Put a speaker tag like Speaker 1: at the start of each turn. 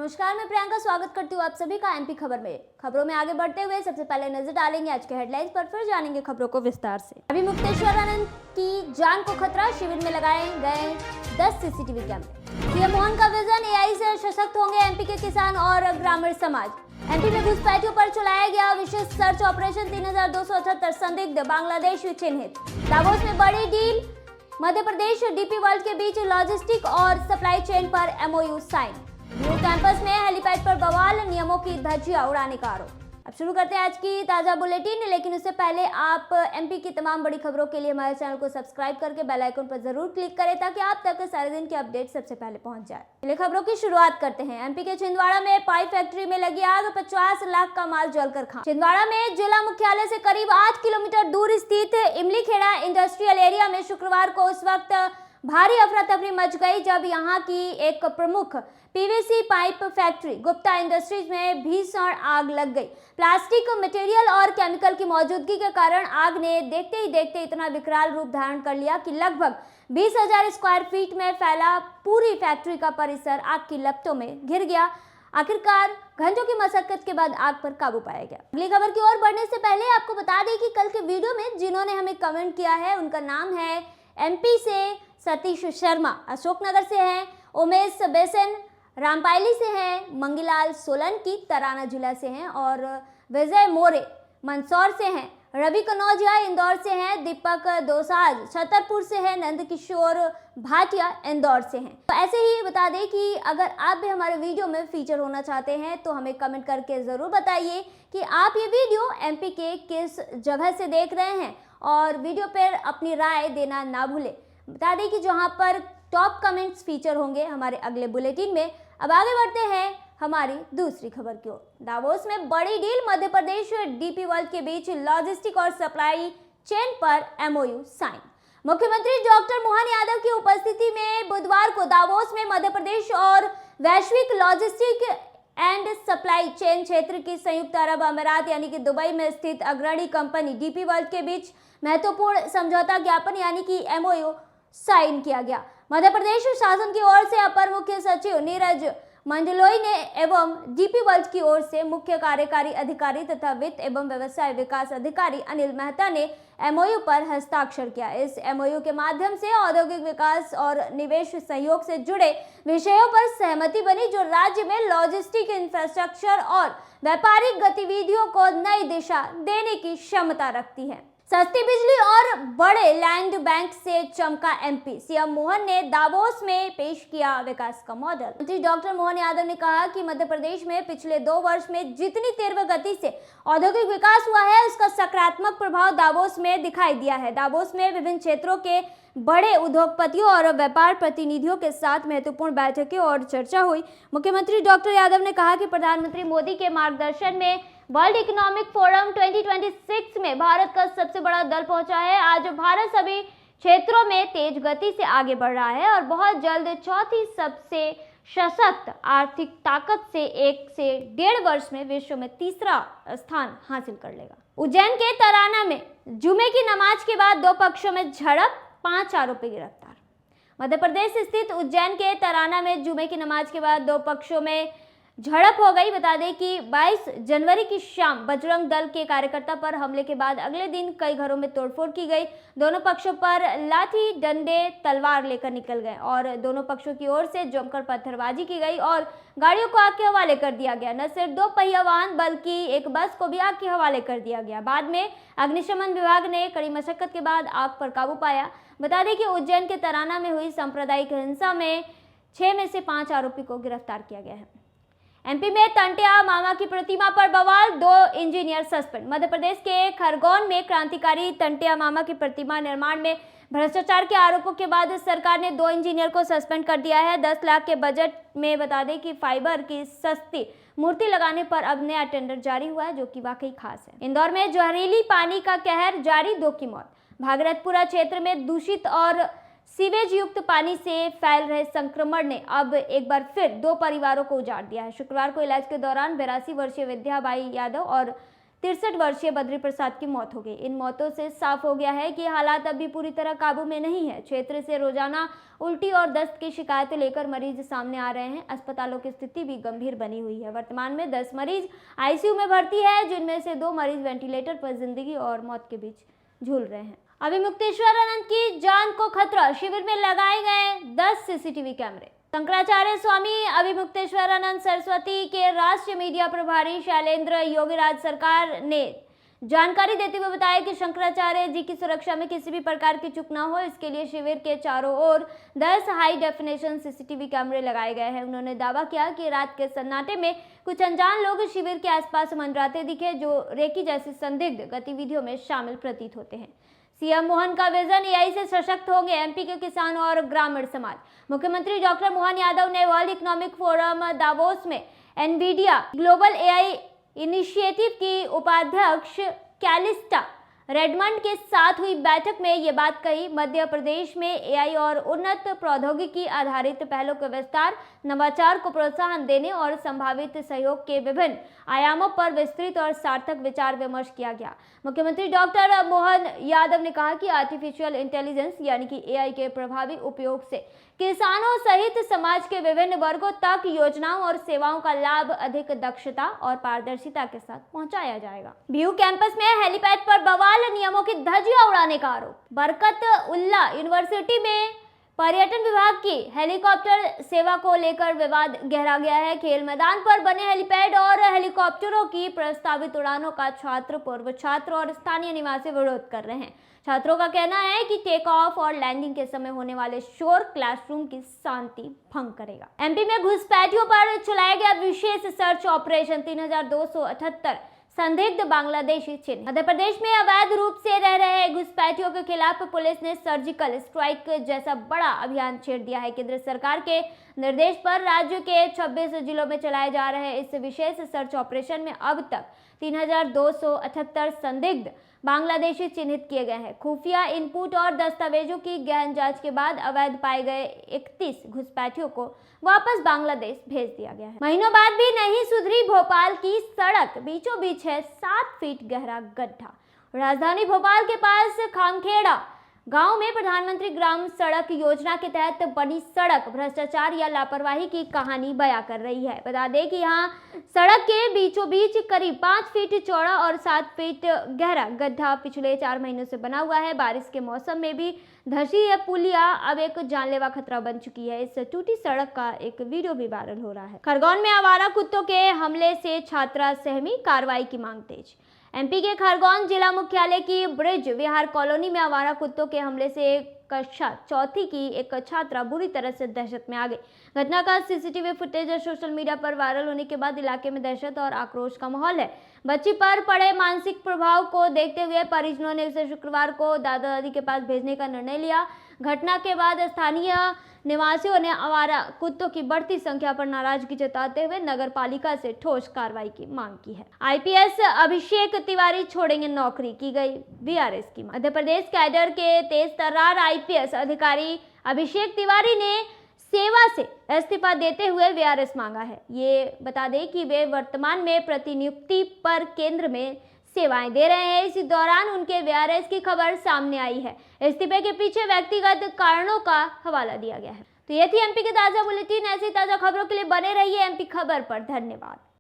Speaker 1: नमस्कार, मैं प्रियंका स्वागत करती हूँ आप सभी का एमपी खबर में। खबरों में आगे बढ़ते हुए सबसे पहले नजर डालेंगे आज के हेडलाइंस पर, फिर जानेंगे खबरों को विस्तार से। अभी मुक्तेश्वरानंद की जान को खतरा, शिविर में लगाए गए 10 सीसीटीवी कैमरे। सीएम मोहन का विजन, एआई से सशक्त होंगे एमपी के किसान और ग्रामीण समाज। एमपी में घुसपैठियों पर चलाया गया विशेष सर्च ऑपरेशन, 3278 संदिग्ध बांग्लादेशी चिन्हित। दावोस में बड़ी deal, Madhya Pradesh DP world के बीच लॉजिस्टिक और सप्लाई चेन पर एमओयू साइन। न्यू कैंपस में हेलीपैड पर बवाल, नियमों की धज्जियां उड़ाने का आरोप। अब शुरू करते हैं आज की ताजा बुलेटिन, लेकिन उससे पहले आप एमपी की तमाम बड़ी खबरों के लिए हमारे चैनल को सब्सक्राइब करके बेल आइकन पर जरूर क्लिक करें ताकि आप तक सारे दिन की अपडेट सबसे पहले पहुंच जाए। पहले खबरों की शुरुआत करते हैं। एमपी के छिंदवाड़ा में पाइप फैक्ट्री में लगी आग, 50 लाख का माल जलकर खाक। छिंदवाड़ा में जिला मुख्यालय से करीब 8 किलोमीटर दूर स्थित इमलीखेड़ा इंडस्ट्रियल एरिया में शुक्रवार को उस वक्त भारी अफरा तफरी मच गई जब यहां की एक प्रमुख PVC pipe factory Gupta industries में भीषण आग लग गई। प्लास्टिक मटेरियल और केमिकल की मौजूदगी के कारण आग ने देखते ही देखते इतना विकराल रूप धारण कर लिया कि लगभग 20,000 स्क्वायर फीट में फैला पूरी फैक्ट्री का परिसर आग की लपटों में घिर गया। आखिरकार घंटों की मशक्कत के बाद आग पर काबू पाया गया। अगली खबर की ओर बढ़ने से पहले आपको बता दें कि कल के वीडियो में जिन्होंने हमें कमेंट किया है उनका नाम है एमपी से सतीश शर्मा, अशोकनगर से हैं उमेश बेसन, रामपायली से हैं मंगीलाल सोलंकी, तराना जिला से हैं, और विजय मोरे मंदसौर से हैं, रवि कनौजिया इंदौर से हैं, दीपक दोसाज छतरपुर से हैं, नंदकिशोर भाटिया इंदौर से हैं। तो ऐसे ही बता दें कि अगर आप भी हमारे वीडियो में फीचर होना चाहते हैं तो हमें कमेंट करके ज़रूर बताइए कि आप ये वीडियो एमपी के किस जगह से देख रहे हैं और वीडियो पर अपनी राय देना ना भूलें। बता दें कि जहां पर टॉप कमेंट्स फीचर होंगे हमारे अगले बुलेटिन में। अब आगे बढ़ते हैं हमारी दूसरी खबर की ओर। दावोस में बड़ी deal, Madhya Pradesh DP world के बीच लॉजिस्टिक और सप्लाई चेन पर एमओयू साइन। मुख्यमंत्री डॉक्टर मोहन यादव की उपस्थिति में बुधवार को दावोस में मध्य प्रदेश और वैश्विक लॉजिस्टिक एंड सप्लाई चेन क्षेत्र की संयुक्त अरब अमीरात यानी कि दुबई में स्थित अग्रणी कंपनी डीपी वर्ल्ड के बीच महत्वपूर्ण समझौता ज्ञापन यानी कि एमओयू साइन किया गया। मध्य प्रदेश शासन की ओर से अपर मुख्य सचिव नीरज मंडलोई ने एवं डीपी वर्ल्ड की ओर से मुख्य कार्यकारी अधिकारी तथा वित्त एवं व्यवसाय विकास अधिकारी अनिल मेहता ने एमओयू पर हस्ताक्षर किया। इस एमओयू के माध्यम से औद्योगिक विकास और निवेश सहयोग से जुड़े विषयों पर सहमति बनी जो राज्य में लॉजिस्टिक इंफ्रास्ट्रक्चर और व्यापारिक गतिविधियों को नई दिशा देने की क्षमता रखती है। सस्ती बिजली और बड़े लैंड बैंक से चमका एमपी, सीएम मोहन ने दावोस में पेश किया विकास का मॉडल। मंत्री डॉक्टर मोहन यादव ने कहा कि मध्य प्रदेश में पिछले 2 वर्ष में जितनी तीव्र गति से औद्योगिक विकास हुआ है उसका सकारात्मक प्रभाव दावोस में दिखाई दिया है। दावोस में विभिन्न क्षेत्रों के बड़े उद्योगपतियों और व्यापार प्रतिनिधियों के साथ महत्वपूर्ण बैठकें और चर्चा हुई। मुख्यमंत्री डॉक्टर यादव ने कहा कि प्रधानमंत्री मोदी के मार्गदर्शन में वर्ल्ड इकोनॉमिक फोरम 2026 में भारत का सबसे बड़ा दल पहुंचा है। आज भारत सभी क्षेत्रों में तेज गति से आगे बढ़ रहा है और बहुत जल्द चौथी सबसे सशक्त आर्थिक ताकत से 1 से 1.5 वर्ष में विश्व में तीसरा स्थान हासिल कर लेगा। उज्जैन के तराना में जुमे की नमाज के बाद 2 पक्षों में झड़प, 5 आरोपी गिरफ्तार। मध्य प्रदेश स्थित उज्जैन के तराना में जुमे की नमाज के बाद 2 पक्षों में झड़प हो गई। बता दें कि 22 जनवरी की शाम बजरंग दल के कार्यकर्ता पर हमले के बाद अगले दिन कई घरों में तोड़फोड़ की गई। दोनों पक्षों पर लाठी, डंडे, तलवार लेकर निकल गए और दोनों पक्षों की ओर से जमकर पत्थरबाजी की गई और गाड़ियों को आग के हवाले कर दिया गया। न सिर्फ 2 पहिया वाहन बल्कि एक बस को भी आग के हवाले कर दिया गया। बाद में अग्निशमन विभाग ने कड़ी मशक्कत के बाद आग पर काबू पाया। बता दें कि उज्जैन के तराना में हुई सांप्रदायिक हिंसा में 6 में से 5 आरोपी को गिरफ्तार किया गया है। एमपी में टंटिया मामा की प्रतिमा पर बवाल, 2 इंजीनियर सस्पेंड। मध्य प्रदेश के खरगोन में क्रांतिकारी टंटिया मामा की प्रतिमा निर्माण में भ्रष्टाचार के आरोपों के बाद सरकार ने 2 इंजीनियर को सस्पेंड कर दिया है। 10 लाख के बजट में बता दें कि फाइबर की सस्ती मूर्ति लगाने पर अब नया टेंडर जारी हुआ है जो कि वाकई खास है। इंदौर में जहरीली पानी का कहर जारी, 2 की मौत। भागीरथपुरा क्षेत्र में दूषित और सीवेज युक्त पानी से फैल रहे संक्रमण ने अब एक बार फिर 2 परिवारों को उजाड़ दिया है। शुक्रवार को इलाज के दौरान 82 वर्षीय विद्याबाई यादव और 63 वर्षीय बद्री प्रसाद की मौत हो गई। इन मौतों से साफ हो गया है कि हालात अब भी पूरी तरह काबू में नहीं है। क्षेत्र से रोजाना उल्टी और दस्त की शिकायतें लेकर मरीज सामने आ रहे हैं। अस्पतालों की स्थिति भी गंभीर बनी हुई है। वर्तमान में 10 मरीज आईसीयू में भर्ती है, जिनमें से 2 मरीज वेंटिलेटर पर जिंदगी और मौत के बीच झूल रहे हैं। अभिमुक्तेश्वरानंद की जान को खतरा, शिविर में लगाए गए 10 सीसीटीवी कैमरे। शंकराचार्य स्वामी अभिमुक्तेश्वरानंद सरस्वती के राष्ट्रीय मीडिया प्रभारी शैलेंद्र योगीराज सरकार ने जानकारी देते हुए बताया कि शंकराचार्य जी की सुरक्षा में किसी भी प्रकार की चूक न हो, इसके लिए शिविर के चारों ओर 10 हाई डेफिनेशन सीसीटीवी कैमरे लगाए गए हैं। उन्होंने दावा किया कि रात के सन्नाटे में कुछ अनजान लोग शिविर के आसपास मंडराते दिखे, जो रेकी जैसी संदिग्ध गतिविधियों में शामिल प्रतीत होते हैं। सीएम मोहन का विजन, एआई से सशक्त होंगे एमपी के किसान और ग्रामीण समाज। मुख्यमंत्री डॉक्टर मोहन यादव ने वर्ल्ड इकोनॉमिक फोरम दावोस में एनवीडिया ग्लोबल एआई इनिशिएटिव की उपाध्यक्ष कैलिस्टा रेडमंड के साथ हुई बैठक में ये बात कही। मध्य प्रदेश में एआई और उन्नत प्रौद्योगिकी आधारित पहलों के विस्तार, नवाचार को प्रोत्साहन देने और संभावित सहयोग के विभिन्न आयामों पर विस्तृत और सार्थक विचार विमर्श किया गया। मुख्यमंत्री डॉक्टर मोहन यादव ने कहा कि आर्टिफिशियल इंटेलिजेंस यानी कि एआई के प्रभावी उपयोग से किसानों सहित समाज के विभिन्न वर्गों तक योजनाओं और सेवाओं का लाभ अधिक दक्षता और पारदर्शिता के साथ पहुंचाया जाएगा। बीयू कैंपस में हेलीपैड पर बवाल, नियमों की धज्जियां उड़ाने का आरोप। बरकतउल्ला यूनिवर्सिटी में पर्यटन विभाग की हेलीकॉप्टर सेवा को लेकर विवाद गहरा गया है। खेल मैदान पर बने हेलीपैड और हेलीकॉप्टरों की प्रस्तावित उड़ानों का छात्र, पूर्व छात्र और स्थानीय निवासी विरोध कर रहे हैं। छात्रों का कहना है कि टेक ऑफ और लैंडिंग के समय होने वाले शोर क्लासरूम की शांति भंग करेगा। एमपी में घुसपैठियों पर चलाया गया विशेष सर्च ऑपरेशन, 3278 संदिग्ध बांग्लादेशी चिन्ह। मध्य प्रदेश में अवैध रूप से रह रहे घुसपैठियों के खिलाफ पुलिस ने सर्जिकल स्ट्राइक जैसा बड़ा अभियान छेड़ दिया है। केंद्र सरकार के निर्देश पर राज्य के 26 जिलों में चलाए जा रहे इस विशेष सर्च ऑपरेशन में अब तक 3278 संदिग्ध बांग्लादेशी चिन्हित किए गए हैं। खुफिया इनपुट और दस्तावेजों की गहन जांच के बाद अवैध पाए गए 31 घुसपैठियों को वापस बांग्लादेश भेज दिया गया है। महीनों बाद भी नहीं सुधरी भोपाल की सड़क, बीचों बीच है 7 फीट गहरा गड्ढा। राजधानी भोपाल के पास खामखेड़ा गांव में प्रधानमंत्री ग्राम सड़क योजना के तहत बनी सड़क भ्रष्टाचार या लापरवाही की कहानी बयां कर रही है। बता दें कि यहां सड़क के बीचों बीच करीब 5 फीट चौड़ा और 7 फीट गहरा गड्ढा पिछले 4 महीनों से बना हुआ है। बारिश के मौसम में भी धसी यह पुलिया अब एक जानलेवा खतरा बन चुकी है। इस टूटी सड़क का एक वीडियो भी वायरल हो रहा है। खरगोन में आवारा कुत्तों के हमले से छात्रा सहमी, कार्रवाई की मांग तेज। एमपी के खरगोन जिला मुख्यालय की ब्रिज विहार कॉलोनी में आवारा कुत्तों के हमले से कक्षा चौथी की एक छात्रा बुरी तरह से दहशत में आ गई। घटना का सीसीटीवी फुटेज सोशल मीडिया पर वायरल होने के बाद इलाके में दहशत और आक्रोश का माहौल है। बच्ची पर पड़े मानसिक प्रभाव को देखते हुए परिजनों ने उसे शुक्रवार को दादा दादी के पास भेजने का निर्णय लिया। घटना के बाद स्थानीय निवासियों ने आवारा कुत्तों की बढ़ती संख्या पर नाराजगी जताते हुए नगर पालिका से ठोस कार्रवाई की मांग की है। आईपीएस अभिषेक तिवारी छोड़ेंगे नौकरी, की गई वीआरएस की। मध्य प्रदेश कैडर के तेज तर्रार आईपीएस अधिकारी अभिषेक तिवारी ने सेवा से इस्तीफा देते हुए वीआरएस मांगा है। ये बता दें कि वे वर्तमान में प्रतिनियुक्ति पर केंद्र में सेवाएं दे रहे हैं। इसी दौरान उनके वीआरएस की खबर सामने आई है। इस्तीफे के पीछे व्यक्तिगत कारणों का हवाला दिया गया है। तो ये थी एमपी के ताजा बुलेटिन। ऐसी ताजा खबरों के लिए बने रहिए एमपी खबर पर। धन्यवाद।